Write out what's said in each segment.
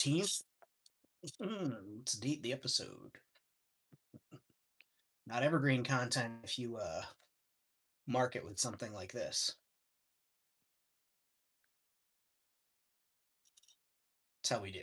14th. Let's date the episode. Not evergreen content if you mark it with something like this. That's how we do.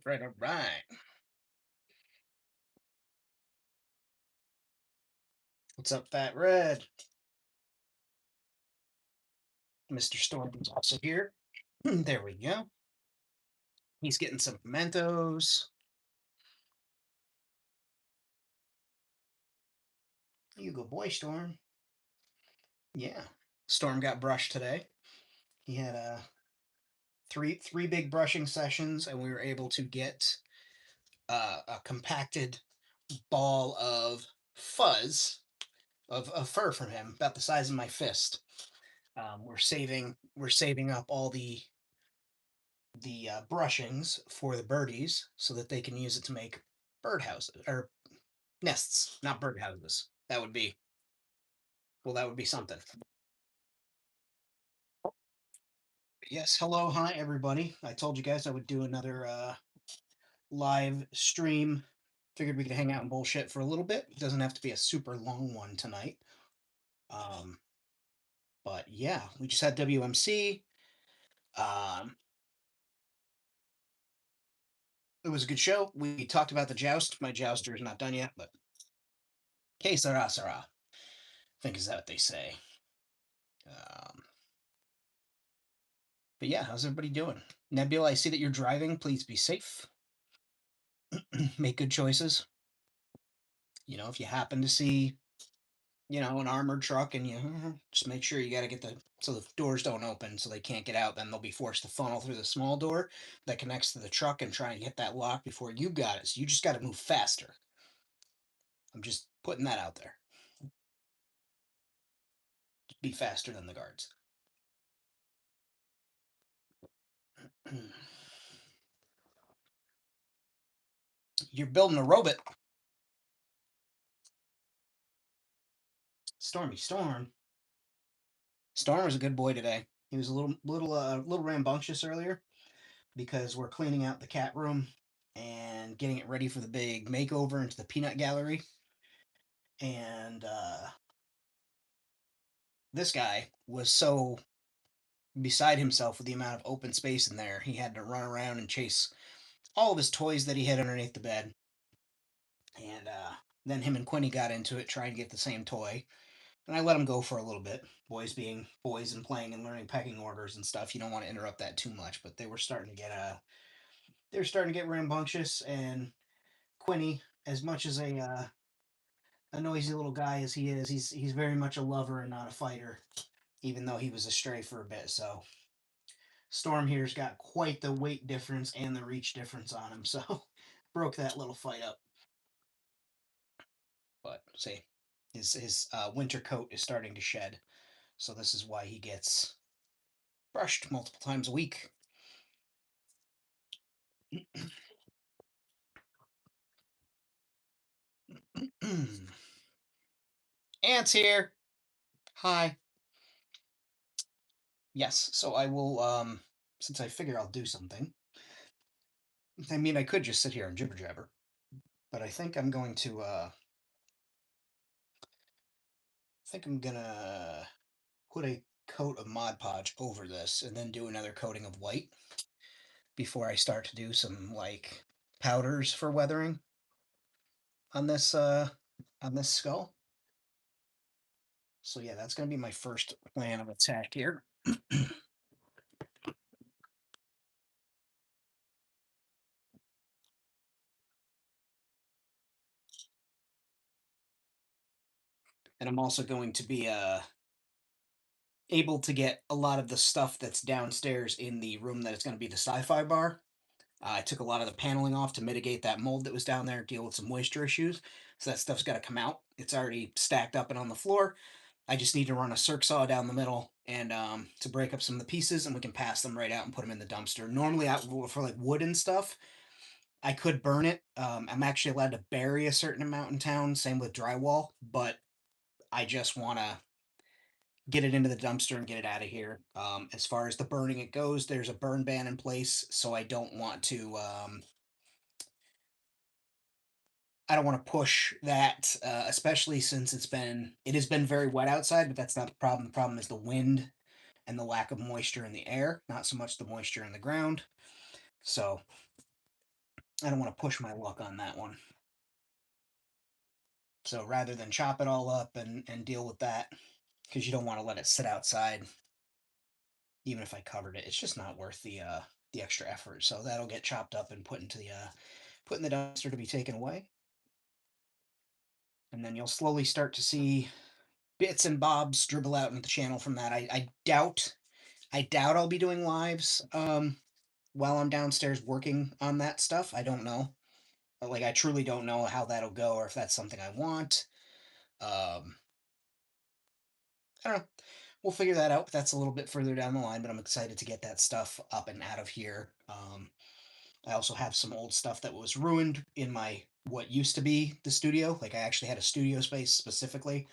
Right, all right. What's up, Fat Red? Mr. Storm's also here. There we go. He's getting some pimentos. You go, boy, Storm. Yeah. Storm got brushed today. He had three big brushing sessions, and we were able to get a compacted ball of fuzz of fur from him, about the size of my fist. We're saving up all the brushings for the birdies so that they can use it to make birdhouses or nests, not birdhouses. That would be something. Yes, hello, hi everybody. I told you guys I would do another live stream. Figured we could hang out and bullshit for a little bit. It doesn't have to be a super long one tonight. Um, but yeah, we just had WMC. Um, it was a good show. We talked about the joust. My jouster is not done yet, but que sera sera. I think is that what they say. Um, but yeah, how's everybody doing? Nebula, I see that you're driving. Please be safe. Make good choices. If you happen to see, an armored truck and you just make sure you got to get so the doors don't open so they can't get out, then they'll be forced to funnel through the small door that connects to the truck and try and get that lock before you got it. So you just got to move faster. I'm just putting that out there. Be faster than the guards. You're building a robot. Stormy Storm. Storm was a good boy today. He was a little rambunctious earlier because we're cleaning out the cat room and getting it ready for the big makeover into the peanut gallery. And this guy was so beside himself with the amount of open space in there. He had to run around and chase all of his toys that he had underneath the bed. And then him and Quinny got into it, trying to get the same toy. And I let him go for a little bit. Boys being boys and playing and learning pecking orders and stuff. You don't want to interrupt that too much, but they were starting to get rambunctious. And Quinny, as much as a noisy little guy as he is, he's very much a lover and not a fighter, even though he was a stray for a bit. So Storm here's got quite the weight difference and the reach difference on him, so broke that little fight up. But see, his winter coat is starting to shed, so this is why he gets brushed multiple times a week. Ant's here. Hi. Yes, so I will since I figure I'll do something. I mean, I could just sit here and jibber jabber, but I think I'm gonna put a coat of Mod Podge over this and then do another coating of white before I start to do some like powders for weathering on this skull. So yeah, that's gonna be my first plan of attack here. And I'm also going to be able to get a lot of the stuff that's downstairs in the room that it's going to be the sci-fi bar. I took a lot of the paneling off to mitigate that mold that was down there, deal with some moisture issues. So that stuff's got to come out. It's already stacked up and on the floor. I just need to run a circ saw down the middle and to break up some of the pieces, and we can pass them right out and put them in the dumpster. Normally, out for like wood and stuff, I could burn it. I'm actually allowed to bury a certain amount in town. Same with drywall, but I just want to get it into the dumpster and get it out of here. As far as the burning it goes, there's a burn ban in place, so I don't want to. I don't want to push that, especially since it has been very wet outside. But that's not the problem. The problem is the wind and the lack of moisture in the air, not so much the moisture in the ground. So I don't want to push my luck on that one. So rather than chop it all up and deal with that, because you don't want to let it sit outside, even if I covered it, it's just not worth the extra effort. So that'll get chopped up and put in the dumpster to be taken away. And then you'll slowly start to see bits and bobs dribble out into the channel from that. I doubt I'll be doing lives while I'm downstairs working on that stuff. I don't know. Like I truly don't know how that'll go or if that's something I want. Um, I don't know. We'll figure that out. That's a little bit further down the line, but I'm excited to get that stuff up and out of here. I also have some old stuff that was ruined in my what used to be the studio. Like I actually had a studio space specifically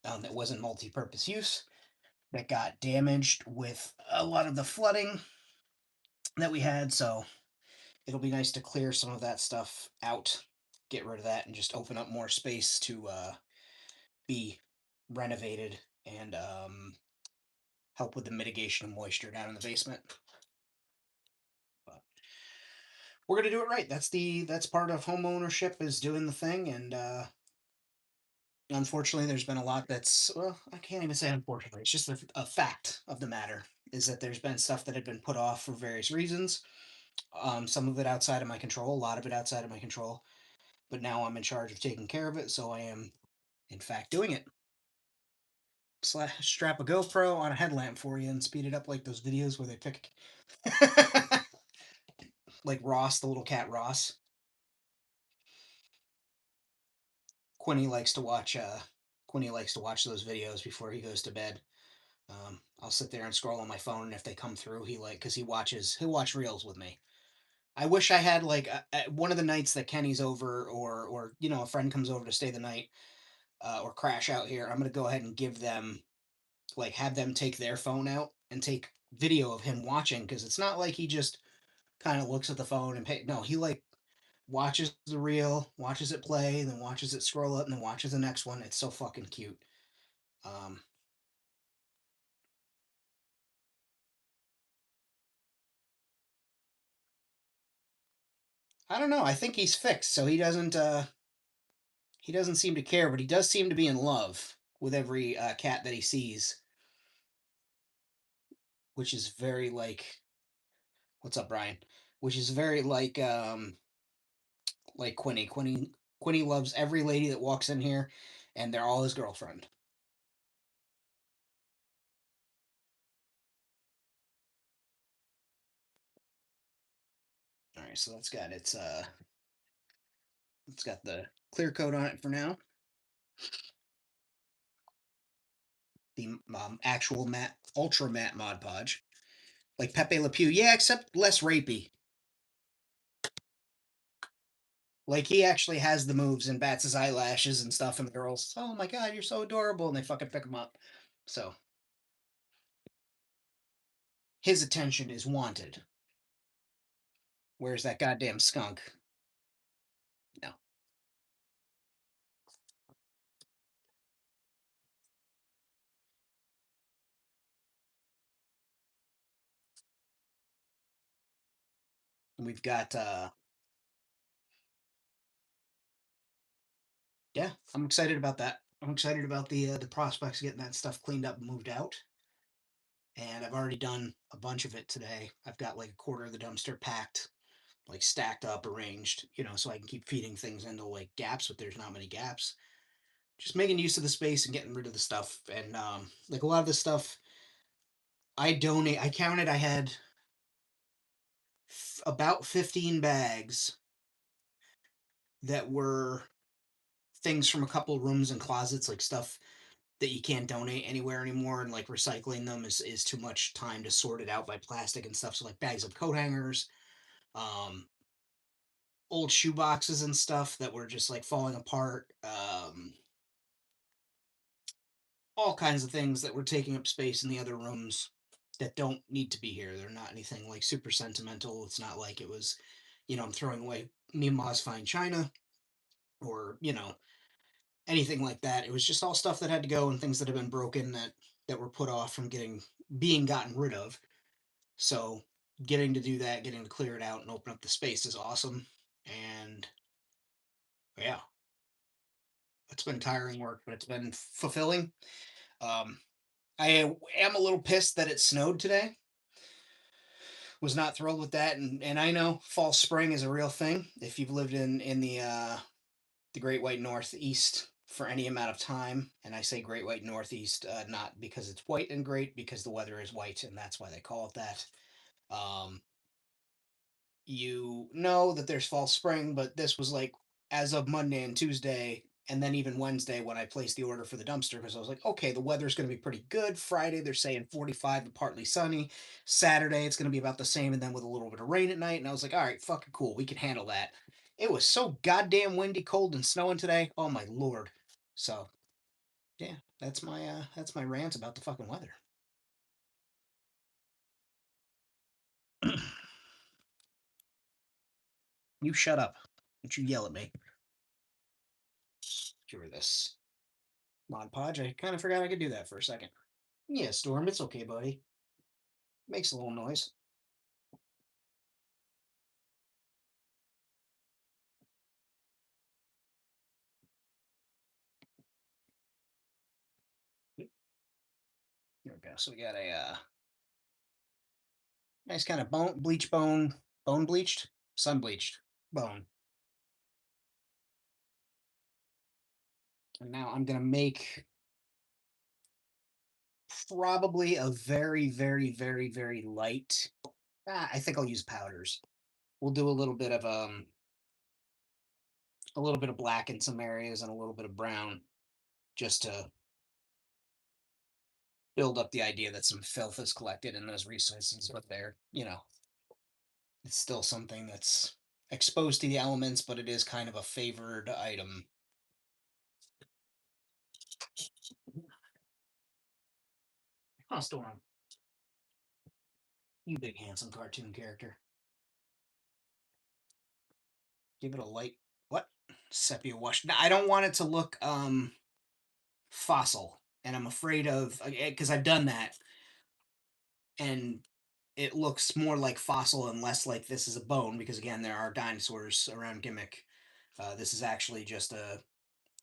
that wasn't multi-purpose use that got damaged with a lot of the flooding that we had. So it'll be nice to clear some of that stuff out, get rid of that, and just open up more space to be renovated and help with the mitigation of moisture down in the basement. But we're gonna do it right. That's part of home ownership is doing the thing, and unfortunately, there's been a lot that's well, I can't even say unfortunately. It's just a fact of the matter is that there's been stuff that had been put off for various reasons. Some of it outside of my control, a lot of it outside of my control. But now I'm in charge of taking care of it, so I am, in fact, doing it. Strap a GoPro on a headlamp for you and speed it up like those videos where they pick, like Ross, the little cat Ross. Quinny likes to watch. Quinny likes to watch those videos before he goes to bed. I'll sit there and scroll on my phone, and if they come through, because he'll watch reels with me. I wish I had like one of the nights that Kenny's over, or a friend comes over to stay the night, or crash out here. I'm gonna go ahead and give them like have them take their phone out and take video of him watching because it's not like he just kind of looks at the phone and pay. No, he like watches the reel, watches it play, and then watches it scroll up, and then watches the next one. It's so fucking cute. Um, I don't know. I think he's fixed, so he doesn't seem to care, but he does seem to be in love with every cat that he sees, which is very like what's up, Brian? Which is very like Quinny. Quinny loves every lady that walks in here, and they're all his girlfriend. All right, so it's got the clear coat on it for now. The actual matte, ultra matte Mod Podge, like Pepe Le Pew. Yeah, except less rapey. Like he actually has the moves and bats his eyelashes and stuff, and the girls, oh my god, you're so adorable, and they fucking pick him up. So his attention is wanted. Where's that goddamn skunk? No. We've got yeah, I'm excited about that. I'm excited about the prospects of getting that stuff cleaned up and moved out. And I've already done a bunch of it today. I've got like a quarter of the dumpster packed, like stacked up, arranged, so I can keep feeding things into like gaps, but there's not many gaps. Just making use of the space and getting rid of the stuff. And like a lot of the stuff, I counted, I had about 15 bags that were things from a couple rooms and closets, like stuff that you can't donate anywhere anymore, and like recycling them is too much time to sort it out by plastic and stuff. So like bags of coat hangers, um, old shoe boxes and stuff that were just like falling apart, all kinds of things that were taking up space in the other rooms that don't need to be here. They're not anything like super sentimental. It's not like it was, I'm throwing away Mima's fine china or, anything like that. It was just all stuff that had to go and things that have been broken that were put off from being gotten rid of. So getting to do that, getting to clear it out and open up the space is awesome. And yeah, it's been tiring work, but it's been fulfilling. Um, I am a little pissed that it snowed today. Was not thrilled with that, and I know fall spring is a real thing. If you've lived in the Great White Northeast for any amount of time, and I say Great White Northeast not because it's white and great, because the weather is white, and that's why they call it that. Um, you know that there's fall spring, but this was like as of Monday and Tuesday, and then even Wednesday when I placed the order for the dumpster because I was like, okay, the weather's going to be pretty good. Friday they're saying 45 and partly sunny. Saturday it's going to be about the same, and then with a little bit of rain at night. And I was like, all right, fucking cool, we can handle that. It was so goddamn windy, cold, and snowing today. Oh my lord. So yeah, that's my rant about the fucking weather. You shut up. Don't you yell at me. Cure this. Mod Podge. I kind of forgot I could do that for a second. Yeah, Storm, it's okay, buddy. Makes a little noise. There we go. So we got a nice kind of bone bleached, sun bleached bone. And now I'm gonna make probably a very, very, very, very light. I think I'll use powders. We'll do a little bit of black in some areas and a little bit of brown, just to build up the idea that some filth is collected in those resources, but it's still something that's exposed to the elements, but it is kind of a favored item. Oh, Storm, you big handsome cartoon character. Give it a light. What? Sepia wash. I don't want it to look fossil, and I'm afraid of because I've done that, and it looks more like fossil and less like this is a bone because again there are dinosaurs around Gimmick. This is actually just a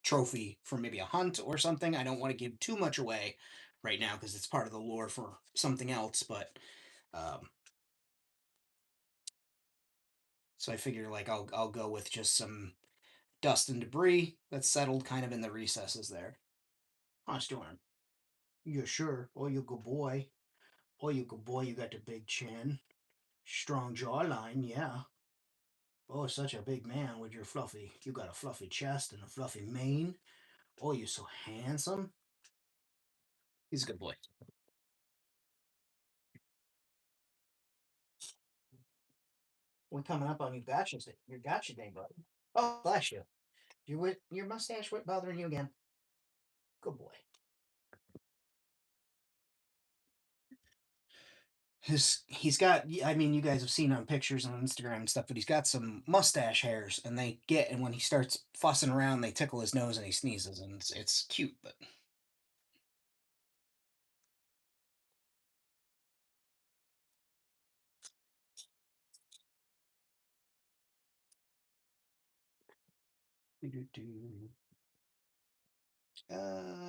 trophy for maybe a hunt or something. I don't want to give too much away right now because it's part of the lore for something else, but um, so I figure like I'll go with just some dust and debris that's settled kind of in the recesses there. Huh, Storm? You sure? Oh, you good boy. Oh, you good boy. You got the big chin, strong jawline. Yeah. Oh, such a big man with your fluffy. You got a fluffy chest and a fluffy mane. Oh, you're so handsome. He's a good boy. We're coming up on your gotcha day, buddy. Oh, bless you. Your mustache quit bothering you again. Good boy. He's got. I mean, you guys have seen on pictures on Instagram and stuff, but he's got some mustache hairs, and and when he starts fussing around, they tickle his nose and he sneezes, and it's cute. But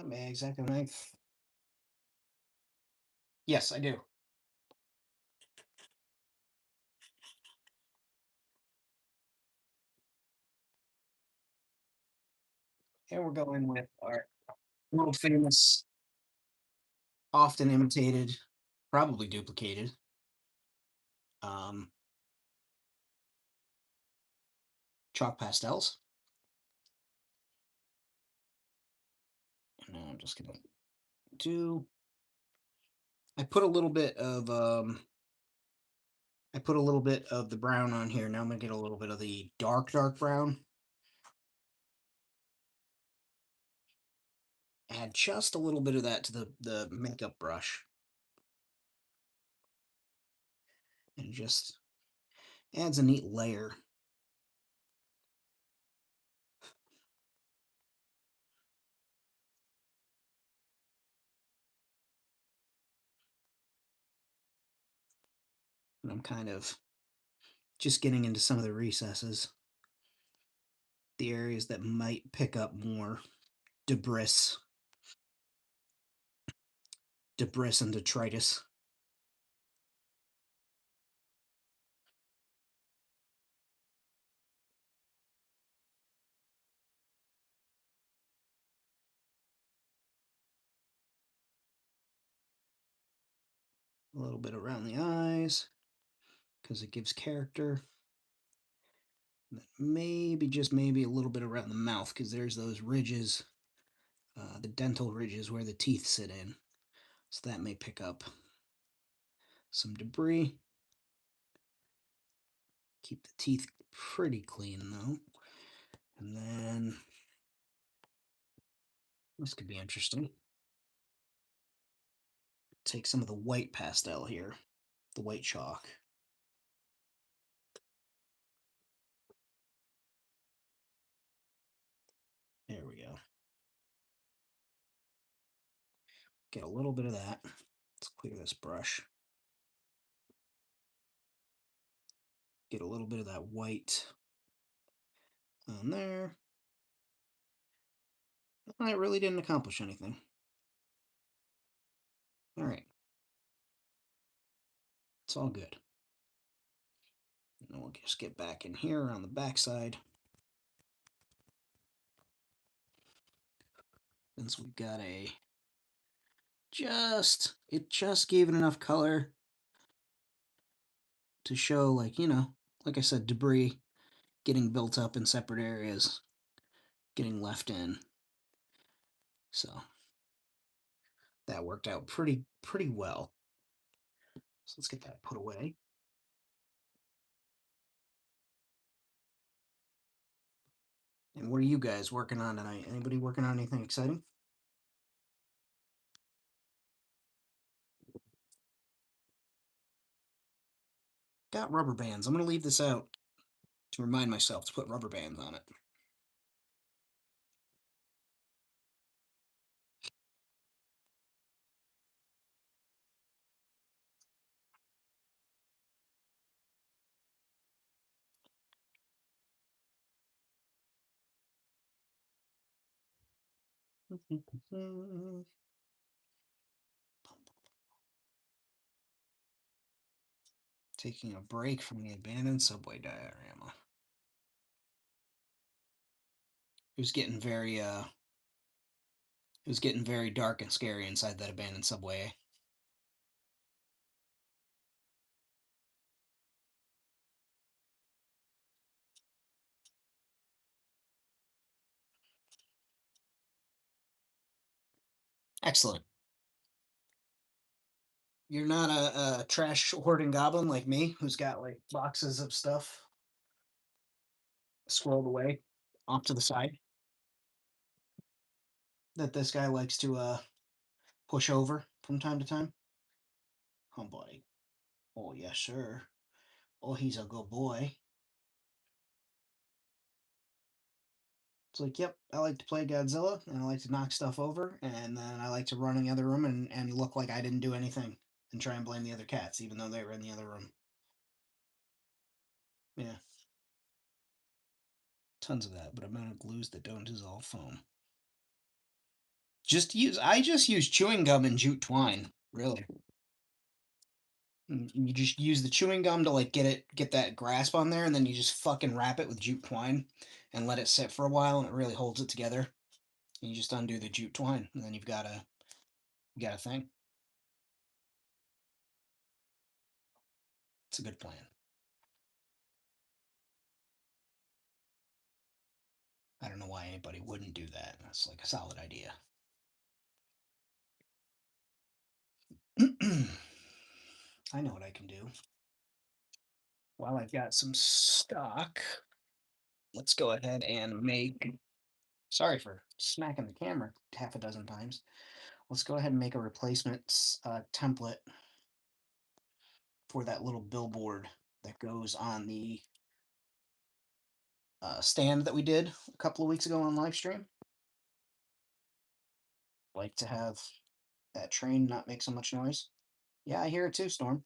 may I exact knife? Yes, I do. And we're going with our world famous, often imitated probably duplicated. Um, Chalk pastels. And now I'm just gonna do. I put a little bit of I put a little bit of the brown on here. Now I'm gonna get a little bit of the dark brown. Add just a little bit of that to the makeup brush. And just adds a neat layer. And I'm kind of just getting into some of the recesses, the areas that might pick up more debris, and detritus. A little bit around the eyes, because it gives character. Maybe, just maybe, a little bit around the mouth, because there's those ridges, the dental ridges where the teeth sit in. So that may pick up some debris. Keep the teeth pretty clean, though. And then, this could be interesting. Take some of the white pastel here, the white chalk. There we go. Get a little bit of that. Let's clear this brush. Get a little bit of that white on there. I really didn't accomplish anything. All right. It's all good. And we'll just get back in here on the back side. Since we've got it just gave it enough color to show, like, like I said, debris getting built up in separate areas, getting left in. So that worked out pretty well. So let's get that put away. And what are you guys working on tonight? Anybody working on anything exciting? Got rubber bands. I'm going to leave this out to remind myself to put rubber bands on it. Taking a break from the abandoned subway diorama. It was getting very dark and scary inside that abandoned subway. Excellent. You're not a trash hoarding goblin like me, who's got like boxes of stuff squirreled away off to the side that this guy likes to push over from time to time. Oh boy. Oh yes, sir. Oh, he's a good boy. It's like, yep, I like to play Godzilla, and I like to knock stuff over, and then I like to run in the other room and look like I didn't do anything, and try and blame the other cats, even though they were in the other room. Yeah, tons of that, but I'm out of glues that don't dissolve foam. I just use chewing gum and jute twine, really. You just use the chewing gum to like get that grasp on there, and then you just fucking wrap it with jute twine and let it sit for a while, and it really holds it together. And you just undo the jute twine, and then you got a thing. It's a good plan. I don't know why anybody wouldn't do that. That's like a solid idea. I know what I can do. While I've got some stock, let's go ahead and make. Sorry for smacking the camera half a dozen times. Let's go ahead and make a replacement template for that little billboard that goes on the stand that we did a couple of weeks ago on live stream. Like to have that train not make so much noise. Yeah, I hear it too, Storm.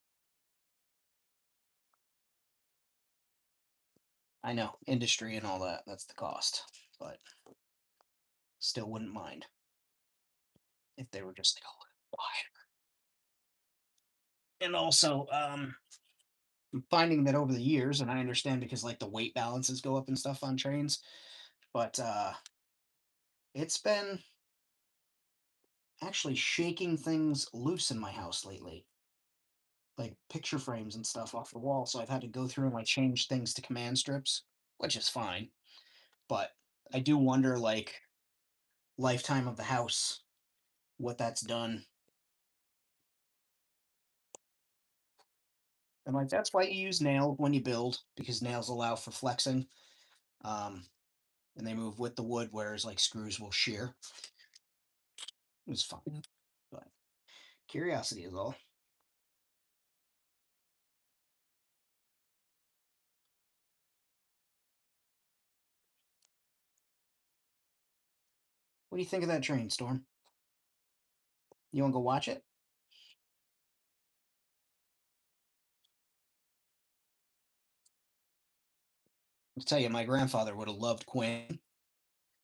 I know, industry and all that, that's the cost. But still wouldn't mind if they were just like a little quieter. And also, I'm finding that over the years, and I understand because like the weight balances go up and stuff on trains, but it's been actually shaking things loose in my house lately, like picture frames and stuff off the wall. So I've had to go through and like change things to command strips, which is fine. But I do wonder, like, lifetime of the house, what that's done. And like that's why you use nail when you build, because nails allow for flexing. Um, and they move with the wood, whereas like screws will shear. It was fine. But curiosity is all. What do you think of that train, Storm? You want to go watch it? I'll tell you, my grandfather would have loved Quinn,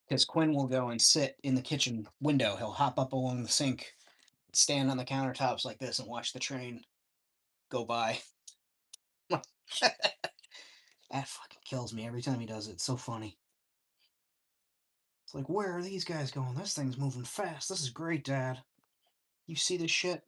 because Quinn will go and sit in the kitchen window. He'll hop up along the sink, stand on the countertops like this, and watch the train go by. That fucking kills me every time he does it. It's so funny. It's like, where are these guys going? This thing's moving fast. This is great, Dad. You see this shit?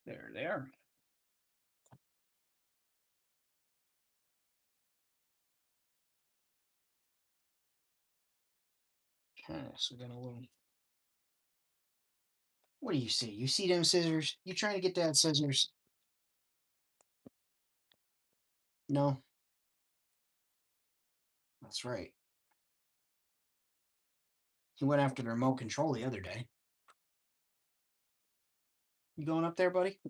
There they are. Okay, so we got a little. What do you see? You see them scissors? You trying to get Dad scissors? No, that's right. He went after the remote control the other day. You going up there, buddy?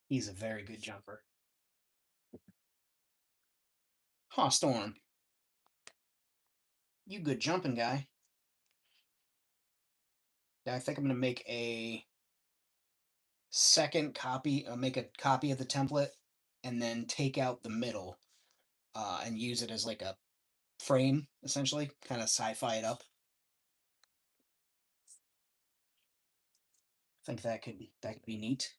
He's a very good jumper. Huh, Storm. You good jumping guy. I think I'm gonna make a second copy, make a copy of the template, and then take out the middle, and use it as like a frame, essentially, kind of sci-fi it up. I think that could be neat.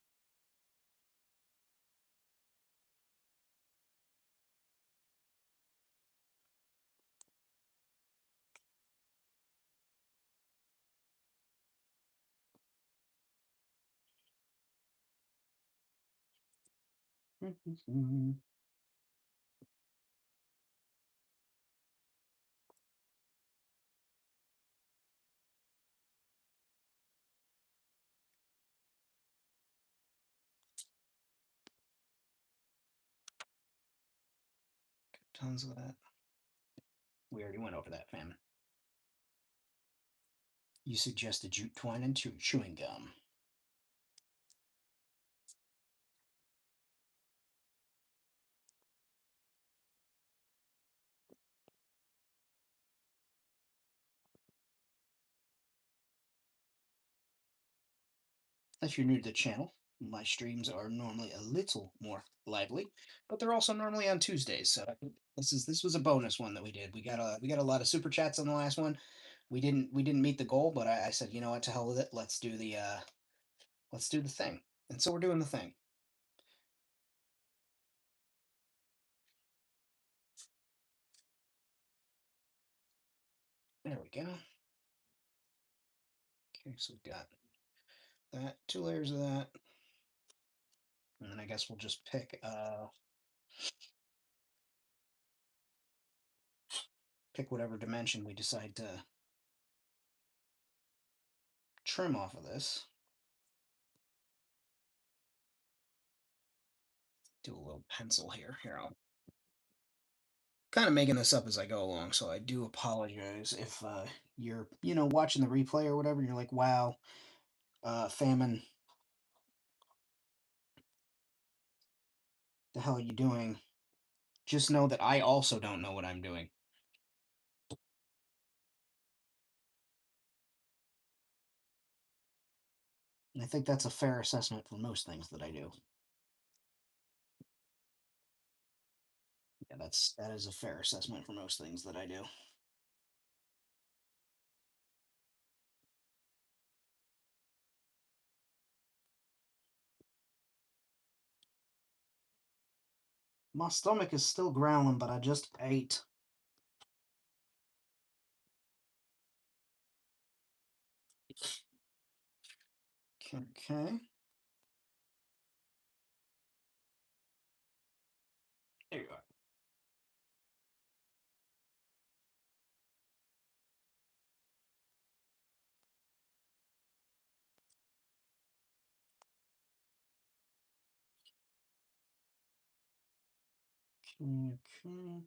Tons of that. We already went over that, Famine. You suggested jute twine and chewing gum. If you're new to the channel, My streams are normally a little more lively, but they're also normally on Tuesdays. So this was a bonus one that we did. We got a lot of super chats on the last one. We didn't meet the goal, but I said, you know what, to hell with it. Let's do the thing. And so we're doing the thing. There we go. Okay, so we've got that, 2 layers of that. And then I guess we'll just pick whatever dimension we decide to trim off of this. Do a little pencil here. Here, I'll kind of making this up as I go along, so I do apologize if you're, watching the replay or whatever, and you're like, wow, Famine, the hell are you doing? Just know that I also don't know what I'm doing. And I think that's a fair assessment for most things that I do. Yeah, that is a fair assessment for most things that I do. My stomach is still growling, but I just ate. Okay. There you are. Okay.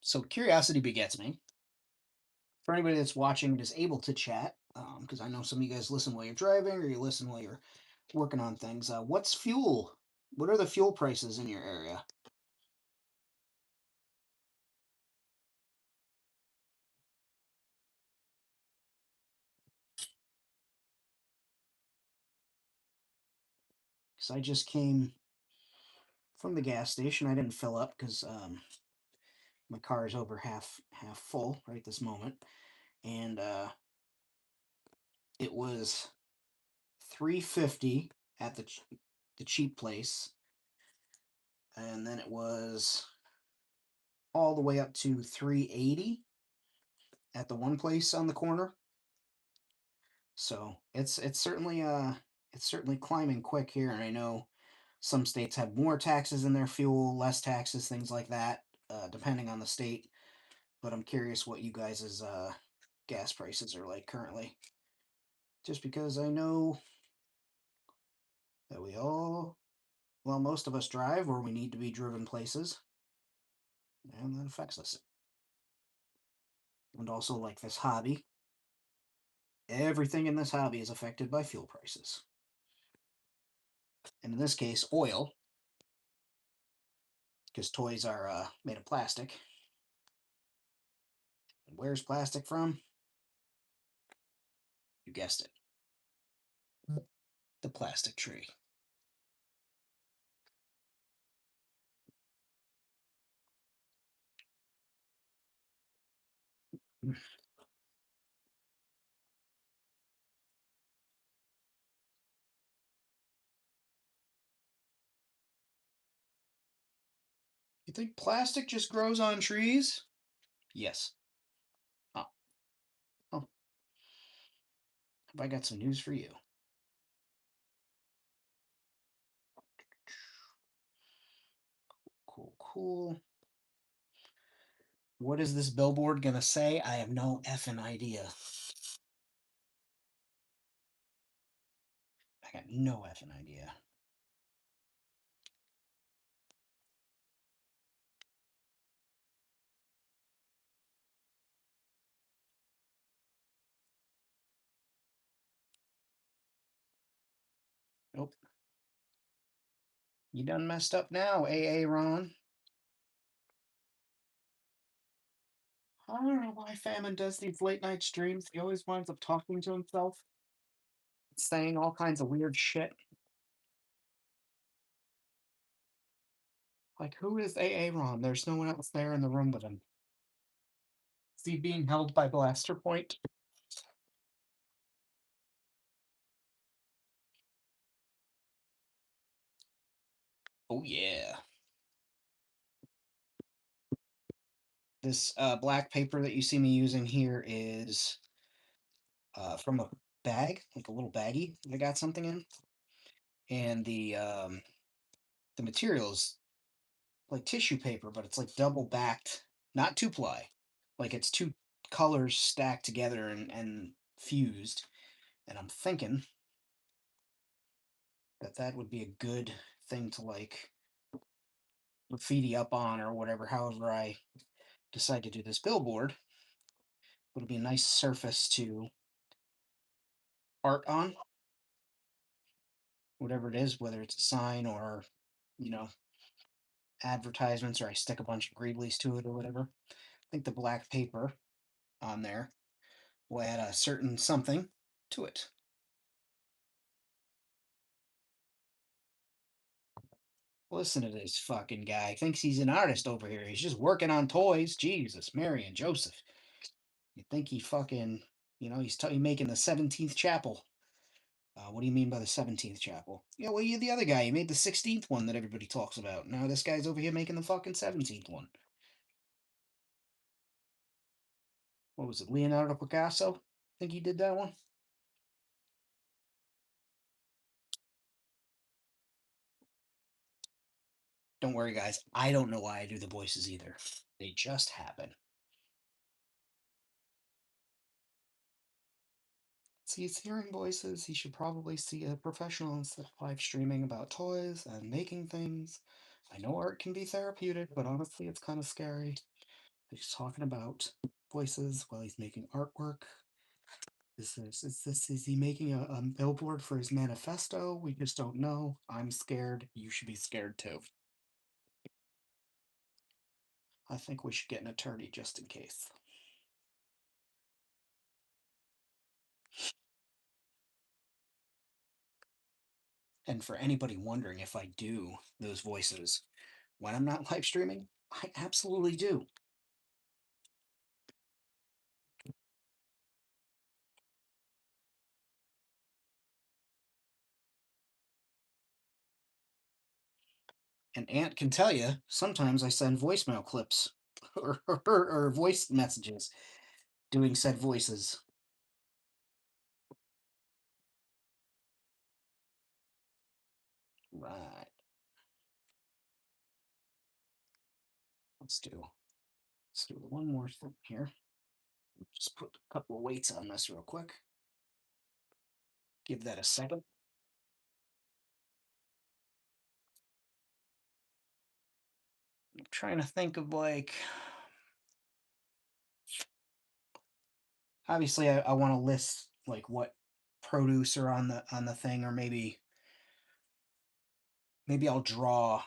So curiosity begets me. For anybody that's watching and is able to chat, because I know some of you guys listen while you're driving or you listen while you're working on things. What's fuel? What are the fuel prices in your area? Because I just came from the gas station. I didn't fill up because my car is over half full right this moment, and it was 350 at the cheap place, and then it was all the way up to 380 at the one place on the corner. So it's certainly climbing quick here, and I know some states have more taxes in their fuel, less taxes, things like that, depending on the state. But I'm curious what you guys' gas prices are like currently, just because I know that most of us drive or we need to be driven places, and that affects us. And also, like this hobby, everything in this hobby is affected by fuel prices. And in this case, oil, because toys are made of plastic. And where's plastic from? You guessed it. The plastic tree. You think plastic just grows on trees? Yes. Oh, oh. Have I got some news for you? Cool, cool. What is this billboard gonna say? I have no effing idea. I got no effing idea. Nope. You done messed up now, AA Ron. I don't know why Famine does these late night streams. He always winds up talking to himself, saying all kinds of weird shit. Like, who is AA Ron? There's no one else there in the room with him. Is he being held by Blaster Point? Oh, yeah. This black paper that you see me using here is from a bag, like a little baggie that I got something in. And the material is like tissue paper, but it's like double backed, not two ply. Like it's two colors stacked together and fused. And I'm thinking that that would be a good thing to like graffiti up on or whatever, however I decide to do this billboard. It'll be a nice surface to art on, whatever it is, whether it's a sign or, you know, advertisements or I stick a bunch of greeblies to it or whatever. I think the black paper on there will add a certain something to it. Listen to this fucking guy. Thinks he's an artist over here. He's just working on toys. Jesus, Mary and Joseph. You think he fucking, he's making the 17th chapel. What do you mean by the 17th chapel? Yeah, well, you're the other guy. You made the 16th one that everybody talks about. Now this guy's over here making the fucking 17th one. What was it, Leonardo Picasso? Think he did that one? Don't worry, guys. I don't know why I do the voices either. They just happen. See, he's hearing voices. He should probably see a professional instead of live streaming about toys and making things. I know art can be therapeutic, but honestly, it's kind of scary. He's talking about voices while he's making artwork. Is he making a billboard for his manifesto? We just don't know. I'm scared. You should be scared too. I think we should get an attorney just in case. And for anybody wondering if I do those voices when I'm not live streaming, I absolutely do. And Aunt can tell you, sometimes I send voicemail clips or voice messages doing said voices. Right. Let's do one more thing here. Just put a couple of weights on this real quick. Give that a second. I'm trying to think of like obviously I want to list like what produce are on the thing, or maybe I'll draw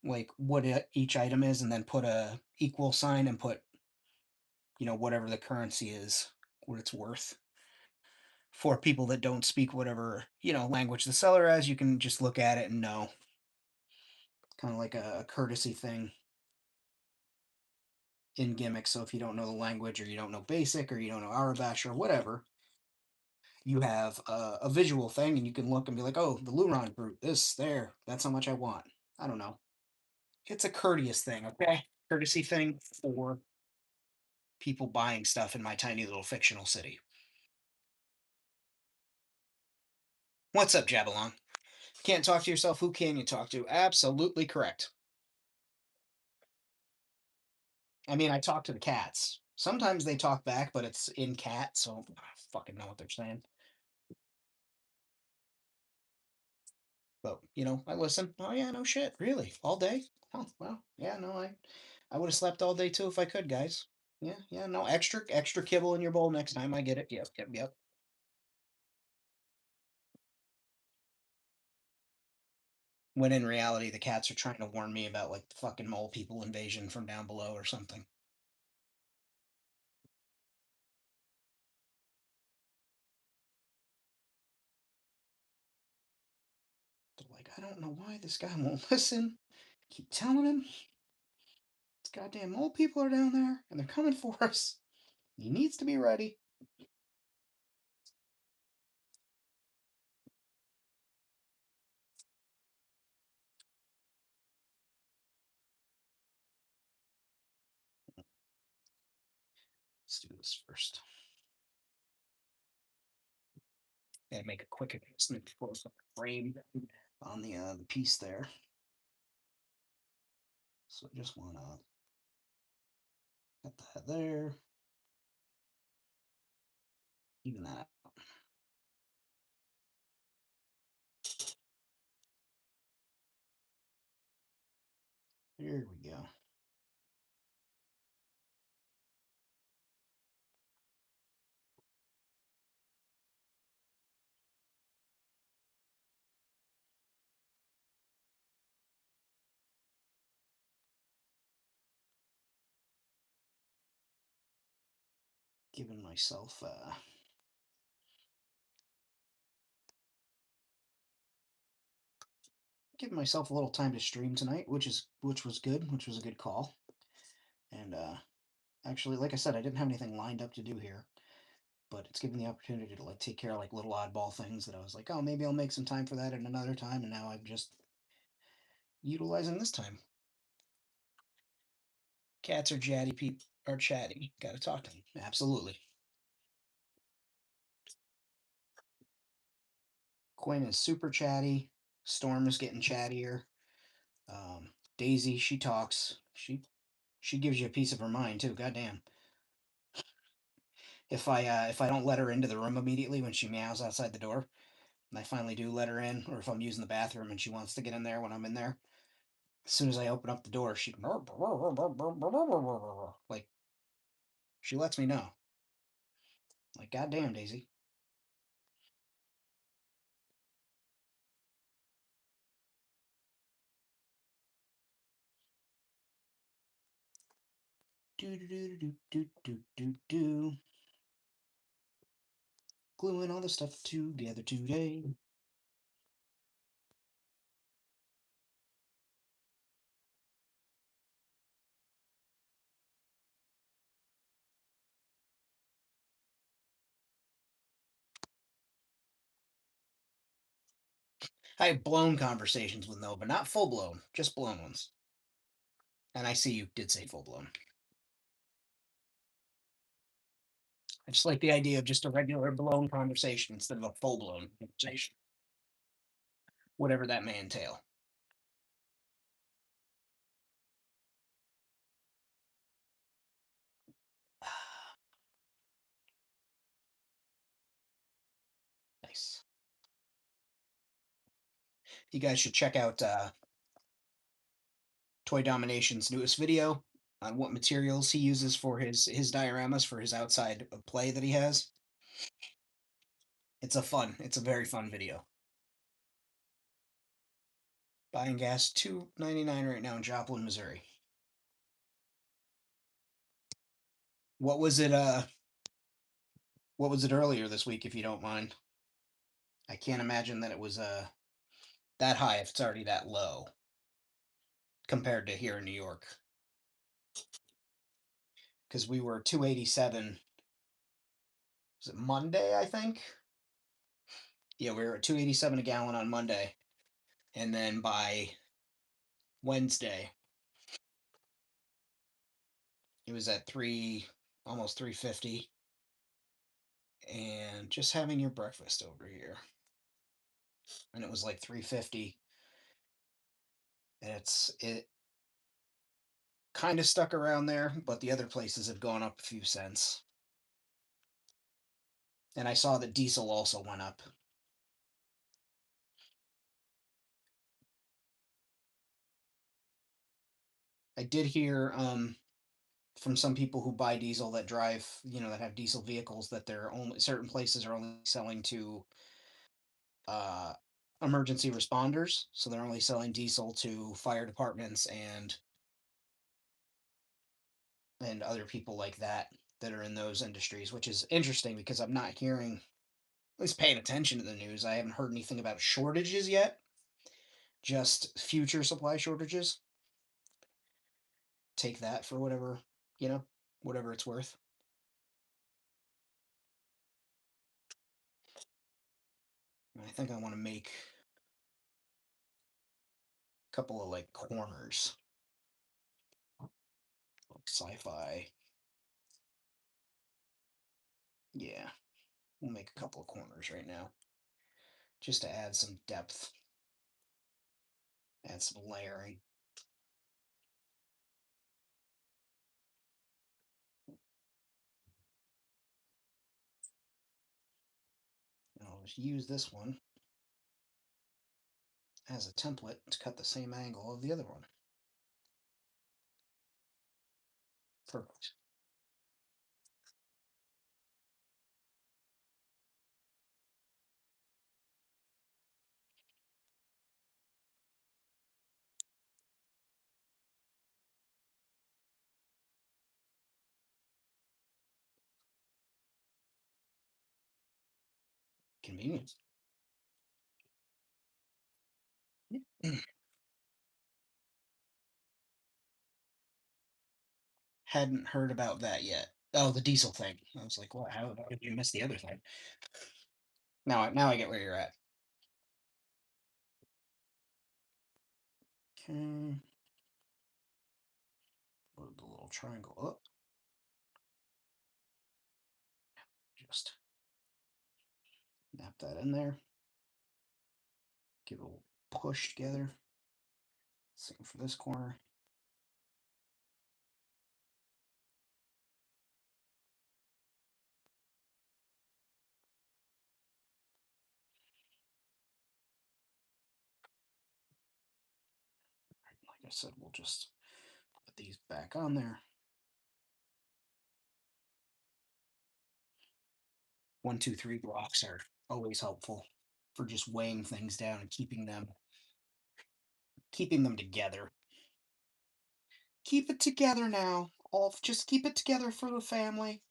like what each item is and then put a equal sign and put whatever the currency is, what it's worth, for people that don't speak whatever language the seller has. You can just look at it and know, kind of like a courtesy thing in gimmicks. So if you don't know the language, or you don't know basic, or you don't know Arabash or whatever, you have a visual thing and you can look and be like, oh, the Luron fruit, this, there, that's how much I want. I don't know. It's a courteous thing, okay? Courtesy thing for people buying stuff in my tiny little fictional city. What's up, Jabalong? Can't talk to yourself. Who can you talk to? Absolutely correct. I mean, I talk to the cats. Sometimes they talk back, but it's in cat, so I fucking know what they're saying. But I listen. Oh yeah, no shit, really, all day. Oh well, yeah, no, I would have slept all day too if I could, guys. Yeah, yeah, no extra kibble in your bowl next time. I get it. Yep, yep, yep. when in reality the cats are trying to warn me about like the fucking mole people invasion from down below or something. They're like, I don't know why this guy won't listen. Keep telling him these goddamn mole people are down there and they're coming for us. He needs to be ready. Let's do this first. Gotta make a quick adjustment before it's frame on the piece there. So I just wanna cut that there, even that out. There we go. Giving myself a little time to stream tonight, which was good, which was a good call. And actually, like I said, I didn't have anything lined up to do here, but it's given the opportunity to like take care of like little oddball things that I was like, oh, maybe I'll make some time for that at another time, and now I'm just utilizing this time. Cats are chatty. People are chatty. Got to talk to them. Absolutely. Quinn is super chatty. Storm is getting chattier. Daisy, she talks. She gives you a piece of her mind too. Goddamn. If I don't let her into the room immediately when she meows outside the door, and I finally do let her in, or if I'm using the bathroom and she wants to get in there when I'm in there, as soon as I open up the door, she like she lets me know. Like, goddamn, Daisy. Do do do do do do do do. Gluing all the stuff together today. I have blown conversations with Nova, not full blown, just blown ones. And I see you did say full blown. I just like the idea of just a regular blown conversation instead of a full blown conversation, whatever that may entail. Nice. You guys should check out Toy Domination's newest video on what materials he uses for his dioramas for his outside play that he has. It's a very fun video. Buying gas $2.99 right now in Joplin, Missouri. What was it? What was it earlier this week? If you don't mind, I can't imagine that it was that high if it's already that low compared to here in New York. Because we were 287. Was it Monday? I think. Yeah, we were at 287 a gallon on Monday, and then by Wednesday it was at almost 350. And just having your breakfast over here, and it was like 350, and it kind of stuck around there, but the other places have gone up a few cents. And I saw that diesel also went up. I did hear from some people who buy diesel that drive, that have diesel vehicles, that they're only certain places are only selling to emergency responders, so they're only selling diesel to fire departments and other people like that that are in those industries, which is interesting because I'm not hearing, at least paying attention to the news, I haven't heard anything about shortages yet, just future supply shortages. Take that for whatever, you know, whatever it's worth. And I think I want to make a couple of like corners, like sci-fi. Yeah, we'll make a couple of corners right now just to add some depth, add some layering. And I'll just use this one as a template to cut the same angle of the other one. Perfect. Convenient. Hadn't heard about that yet. Oh, the diesel thing. I was like, what? How did you miss the other thing? Now I get where you're at. Okay. Load the little triangle up. Just nap that in there. Give it a little push together. Same for this corner. Like I said, we'll just put these back on there. 1, 2, 3 blocks are always helpful for just weighing things down and keeping them together. Keep it together now. All just keep it together for the family.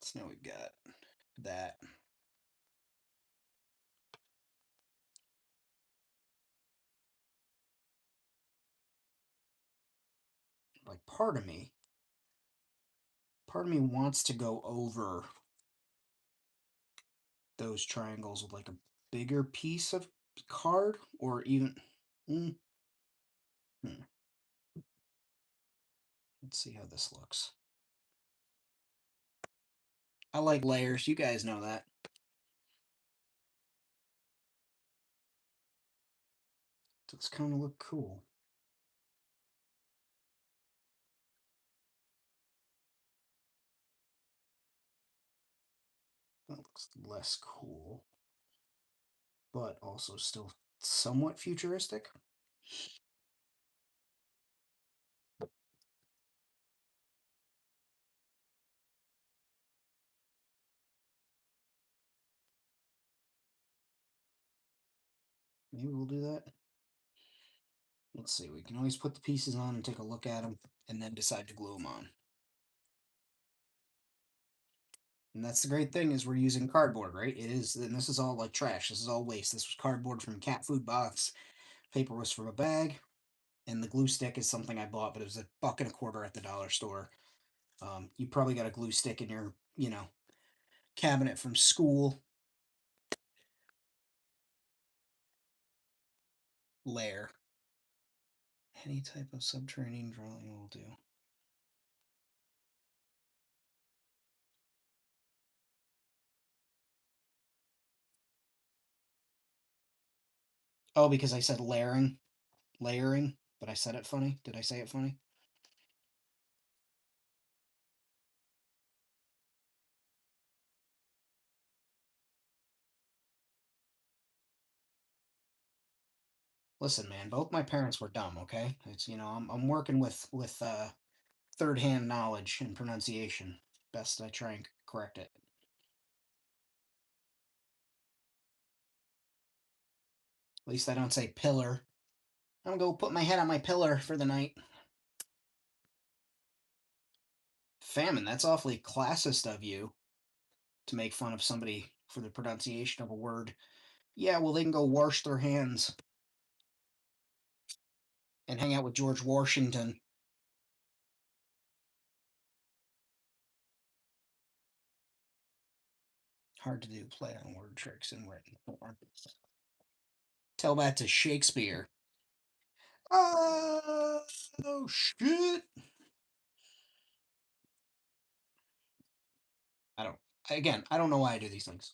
So now we've got that. Like part of me wants to go over those triangles with like a bigger piece of card or even mm, hmm. Let's see how this looks. I like layers, you guys know that. Does kind of look cool. That looks less cool, but also still somewhat futuristic. Maybe we'll do that. Let's see, we can always put the pieces on and take a look at them and then decide to glue them on. And that's the great thing is we're using cardboard, right? It is, and this is all like trash. This is all waste. This was cardboard from a cat food box. Paper was from a bag. And the glue stick is something I bought, but it was $1.25 at the dollar store. You probably got a glue stick in your, cabinet from school. Layer. Any type of subterranean drawing will do. Oh, because I said layering, but I said it funny. Did I say it funny? Listen, man, both my parents were dumb, okay? It's, I'm working with third hand knowledge and pronunciation. Best I try and correct it. At least I don't say pillar. I'm gonna go put my head on my pillar for the night. Famine, that's awfully classist of you to make fun of somebody for the pronunciation of a word. Yeah, well, they can go wash their hands and hang out with George Washington. Hard to do play on word tricks in written form. Tell that to Shakespeare. Oh, shit. I don't, again, I don't know why I do these things.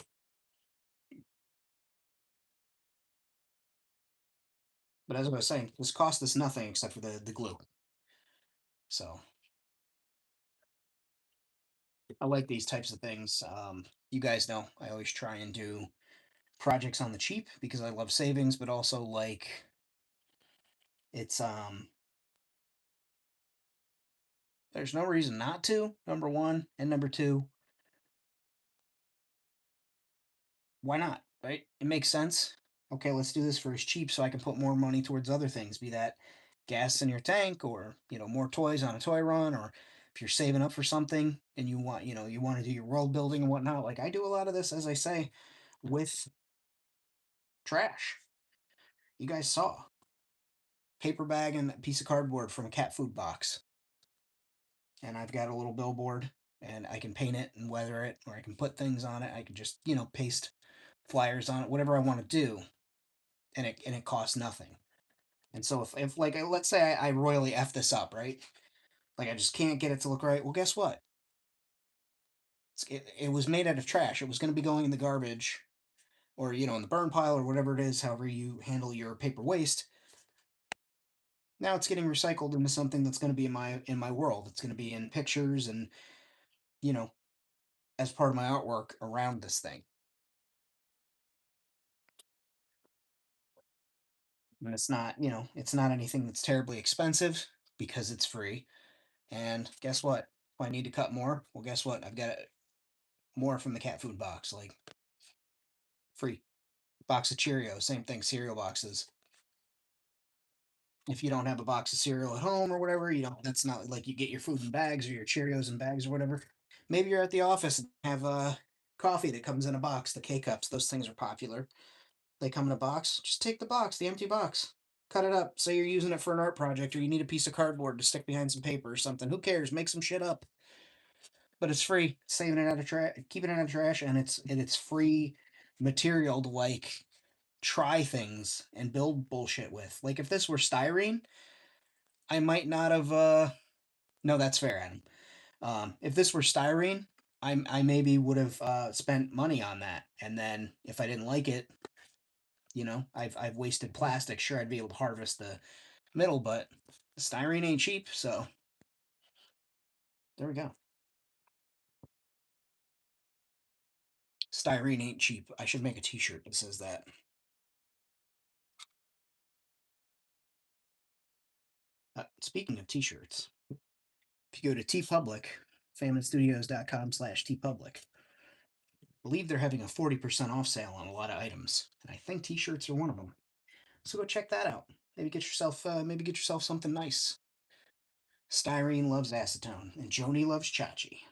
But as I was saying, this cost us nothing except for the glue. So I like these types of things. You guys know I always try and do projects on the cheap because I love savings, but also like it's there's no reason not to, number one. And number two, why not? Right? It makes sense. Okay, let's do this for as cheap so I can put more money towards other things, be that gas in your tank or, more toys on a toy run, or if you're saving up for something and you want to do your world building and whatnot. Like I do a lot of this, as I say, with trash. You guys saw paper bag and a piece of cardboard from a cat food box. And I've got a little billboard and I can paint it and weather it, or I can put things on it. I can just, paste flyers on it, whatever I want to do, and it costs nothing. And so if like let's say I royally f this up, right? Like I just can't get it to look right. Well, guess what? It was made out of trash. It was going to be going in the garbage, or in the burn pile, or whatever it is. However you handle your paper waste. Now it's getting recycled into something that's going to be in my world. It's going to be in pictures and you know as part of my artwork around this thing. And it's not anything that's terribly expensive because it's free. And guess what? If I need to cut more, well, guess what? I've got more from the cat food box, like free box of Cheerios. Same thing, cereal boxes. If you don't have a box of cereal at home or whatever, that's not like you get your food in bags or your Cheerios in bags or whatever. Maybe you're at the office and have coffee that comes in a box, the K cups. Those things are popular. They come in a box. Just take the box, the empty box, cut it up. Say you're using it for an art project, or you need a piece of cardboard to stick behind some paper or something. Who cares? Make some shit up. But it's free. Saving it out of trash, keeping it out of trash, and it's free material to like try things and build bullshit with. Like if this were styrene, I might not have. No, that's fair, Adam. If this were styrene, I maybe would have spent money on that, and then if I didn't like it, I've wasted plastic. Sure, I'd be able to harvest the middle, but styrene ain't cheap, so there we go. Styrene ain't cheap. I should make a T-shirt that says that. Speaking of T-shirts, if you go to TeePublic, faminestudios.com/TeePublic, I believe they're having a 40% off sale on a lot of items, and I think T-shirts are one of them. So go check that out. Maybe get yourself something nice. Styrene loves acetone, and Joni loves Chachi.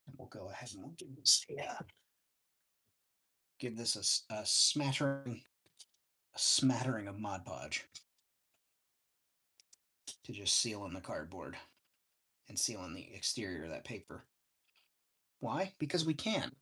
And we'll go ahead and we'll give this a smattering of Mod Podge to just seal in the cardboard. and sealing the exterior of that paper. Why? Because we can.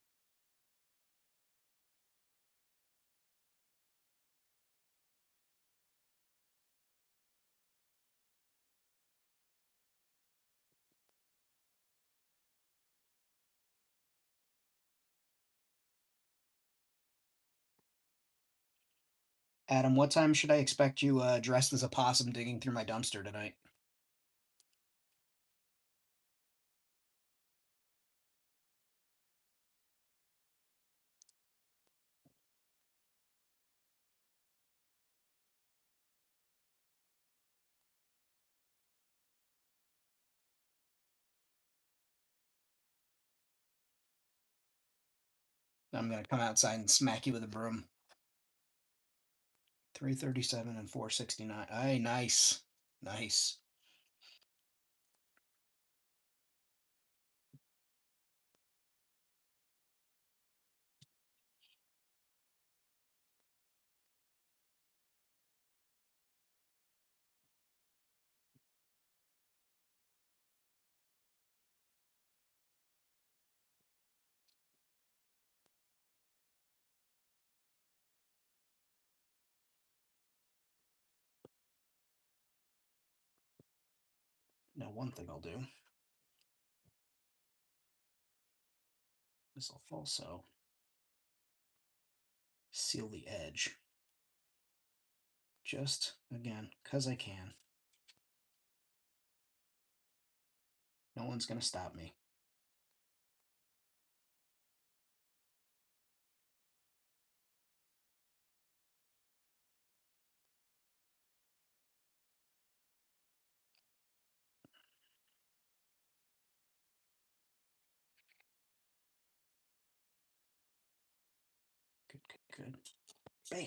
Adam, what time should I expect you dressed as a possum digging through my dumpster tonight? I'm gonna come outside and smack you with a broom. 337 and 469. Hey, nice. Nice. Now, one thing I'll do. This will also seal the edge. Just, again, because I can. No one's going to stop me. Good, good, good. Bam.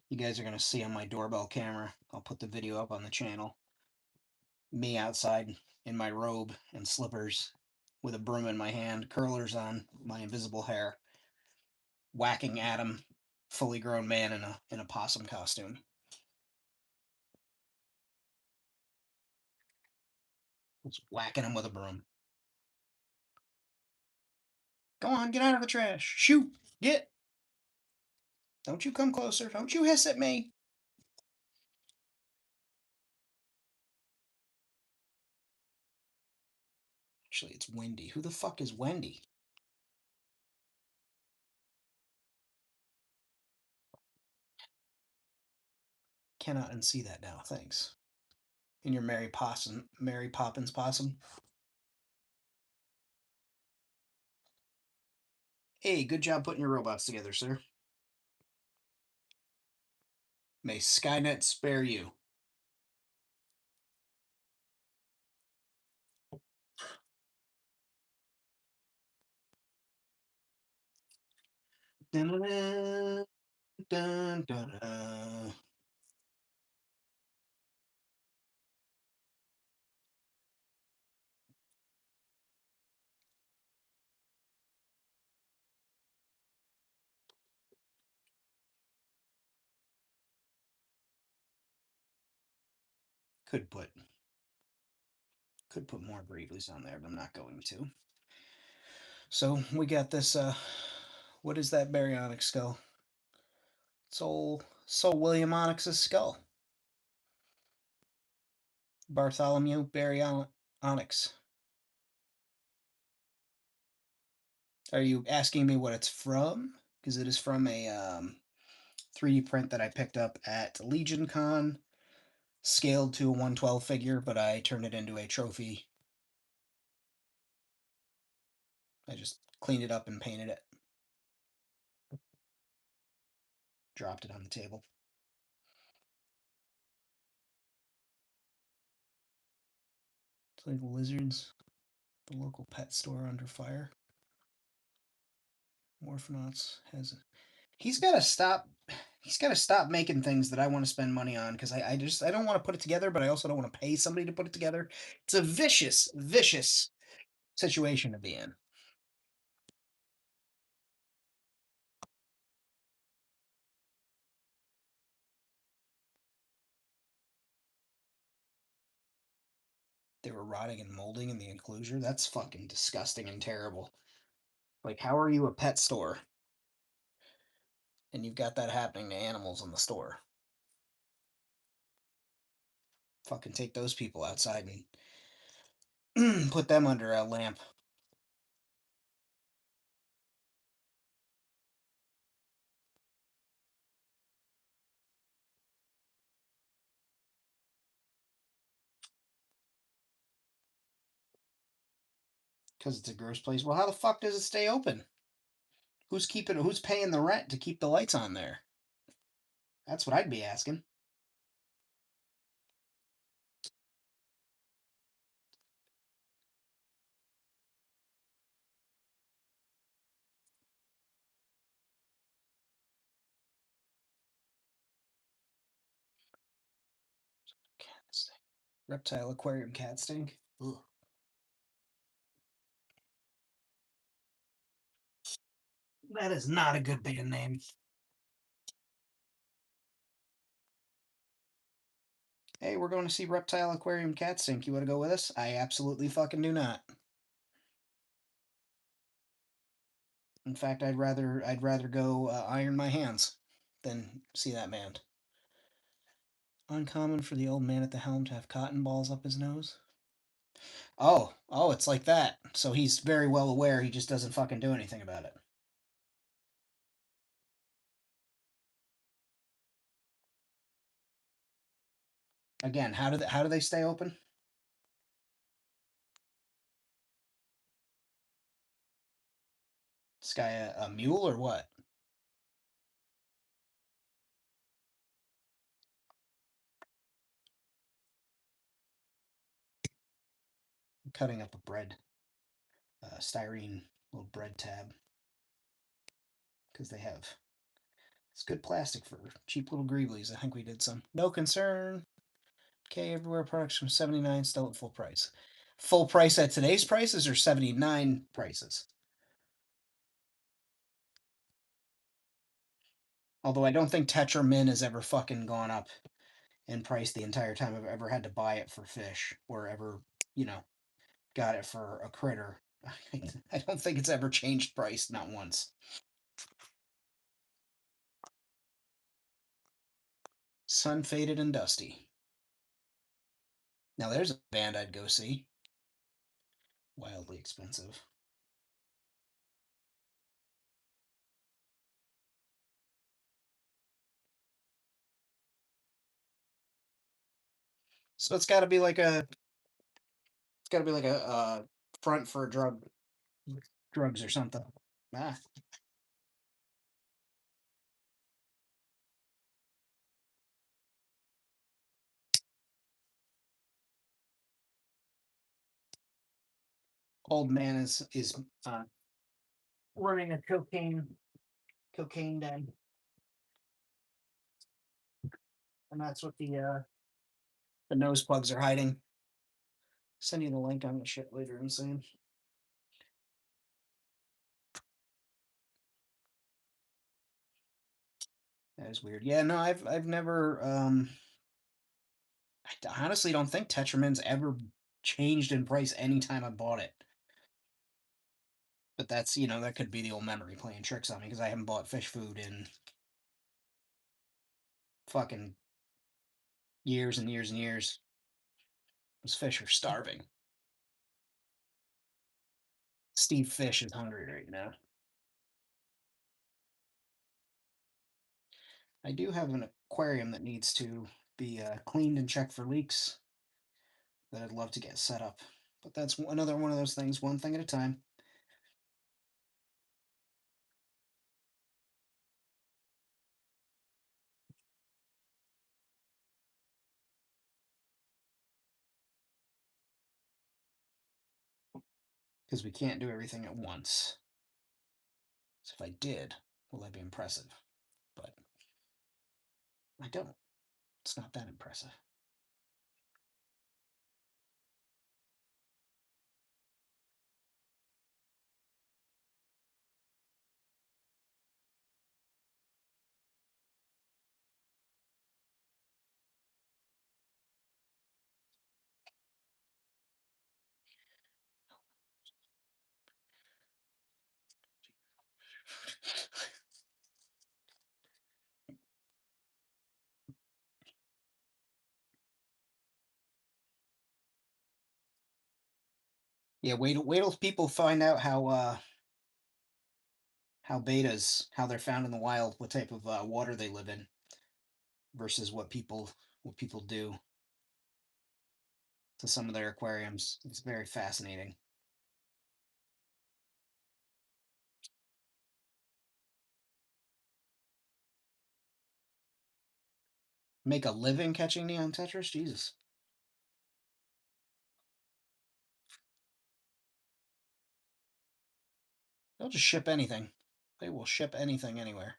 You guys are going to see on my doorbell camera. I'll put the video up on the channel. Me outside in my robe and slippers with a broom in my hand, curlers on my invisible hair, whacking Adam, fully grown man in a possum costume. Just whacking him with a broom. Go on, get out of the trash. Shoot. Get. Don't you come closer. Don't you hiss at me. Actually, it's Wendy. Who the fuck is Wendy? Cannot unsee that now. Thanks. In your Mary Poppins possum. Hey, good job putting your robots together, sir. May Skynet spare you. Dun, dun, dun, dun, dun. Could put more Bravely's on there, but I'm not going to. So we got this. What is that baryonic skull? Soul William Onyx's skull. Bartholomew Baryonyx. Are you asking me what it's from? Because it is from a 3D print that I picked up at Legion Con, scaled to a 112 figure, but I turned it into a trophy. I just cleaned it up and painted it. Dropped it on the table. It's like lizards. The local pet store under fire. Morphonauts has. He's got to stop. He's got to stop making things that I want to spend money on because I don't want to put it together, but I also don't want to pay somebody to put it together. It's a vicious situation to be in. They were rotting and molding in the enclosure. That's fucking disgusting and terrible. Like, how are you a pet store and you've got that happening to animals in the store? Fucking take those people outside and put them under a lamp. Because it's a gross place. Well, how the fuck does it stay open? Who's paying the rent to keep the lights on there? That's what I'd be asking. Cat stink. Reptile aquarium cat stink. Ugh. That is not a good band name. Hey, we're going to see Reptile Aquarium Cat Stink. You want to go with us? I absolutely fucking do not. In fact, I'd rather go iron my hands than see that man. Uncommon for the old man at the helm to have cotton balls up his nose. Oh, it's like that. So he's very well aware. He just doesn't fucking do anything about it. Again, how do they stay open? This guy a mule or what? I'm cutting up a bread, styrene little bread tab because they have it's good plastic for cheap little greeblies. I think we did some. No concern. Okay, everywhere products from 79 still at full price. Full price at today's prices or 79 prices? Although I don't think Tetra Min has ever fucking gone up in price the entire time I've ever had to buy it for fish or ever, you know, got it for a critter. I don't think it's ever changed price, not once. Sun faded and dusty. Now there's a band I'd go see. Wildly expensive. So it's got to be like a front for drugs or something. Ah, old man is running a cocaine den, and that's what the nose plugs are hiding. Send you the link on the shit later insane. That is weird. Yeah, no, I've never I honestly don't think Tetramin's ever changed in price anytime I bought it. But that's, that could be the old memory playing tricks on me because I haven't bought fish food in fucking years and years and years. Those fish are starving. Steve Fish is hungry right now. I do have an aquarium that needs to be cleaned and checked for leaks that I'd love to get set up. But that's another one of those things, one thing at a time. Because we can't do everything at once. So if I did, well, that'd be impressive. But I don't. It's not that impressive. Yeah, wait till people find out how betas, how they're found in the wild, what type of water they live in versus what people do to some of their aquariums. It's very fascinating. Make a living catching neon tetras? Jesus. They'll just ship anything. They will ship anything anywhere.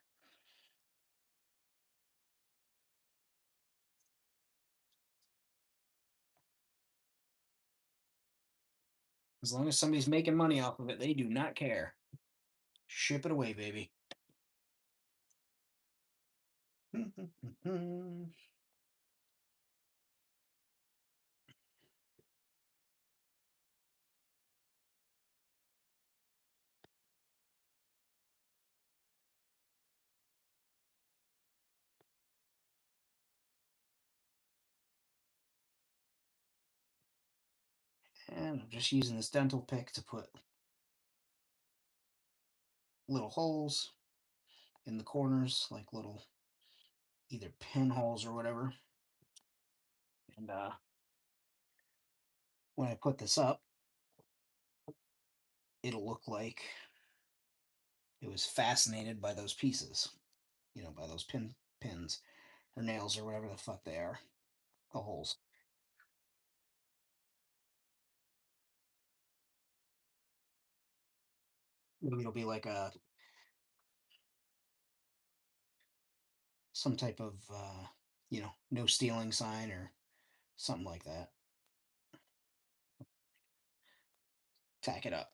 As long as somebody's making money off of it, they do not care. Ship it away, baby. And I'm just using this dental pick to put little holes in the corners, like little either pinholes or whatever. And when I put this up, it'll look like it was fascinated by those pieces, by those pins or nails or whatever the fuck they are, the holes. Maybe it'll be like a some type of no stealing sign or something like that. Tack it up,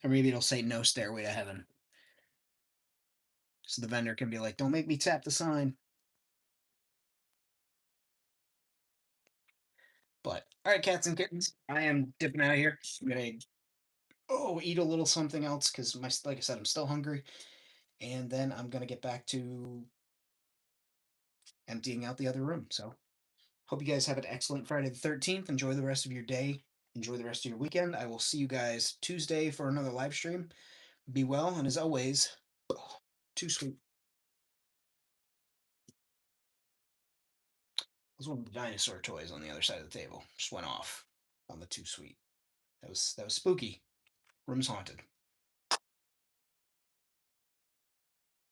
or maybe it'll say no stairway to heaven, so the vendor can be like, "Don't make me tap the sign." But all right, cats and kittens, I am dipping out of here. I'm gonna eat a little something else because like I said, I'm still hungry, and then I'm gonna get back to emptying out the other room. So hope you guys have an excellent Friday the 13th. Enjoy the rest of your day. Enjoy the rest of your weekend. I will see you guys Tuesday for another live stream. Be well, and as always, too sweet. That was one of the dinosaur toys on the other side of the table. Just went off on the too sweet. That was spooky. Room's haunted.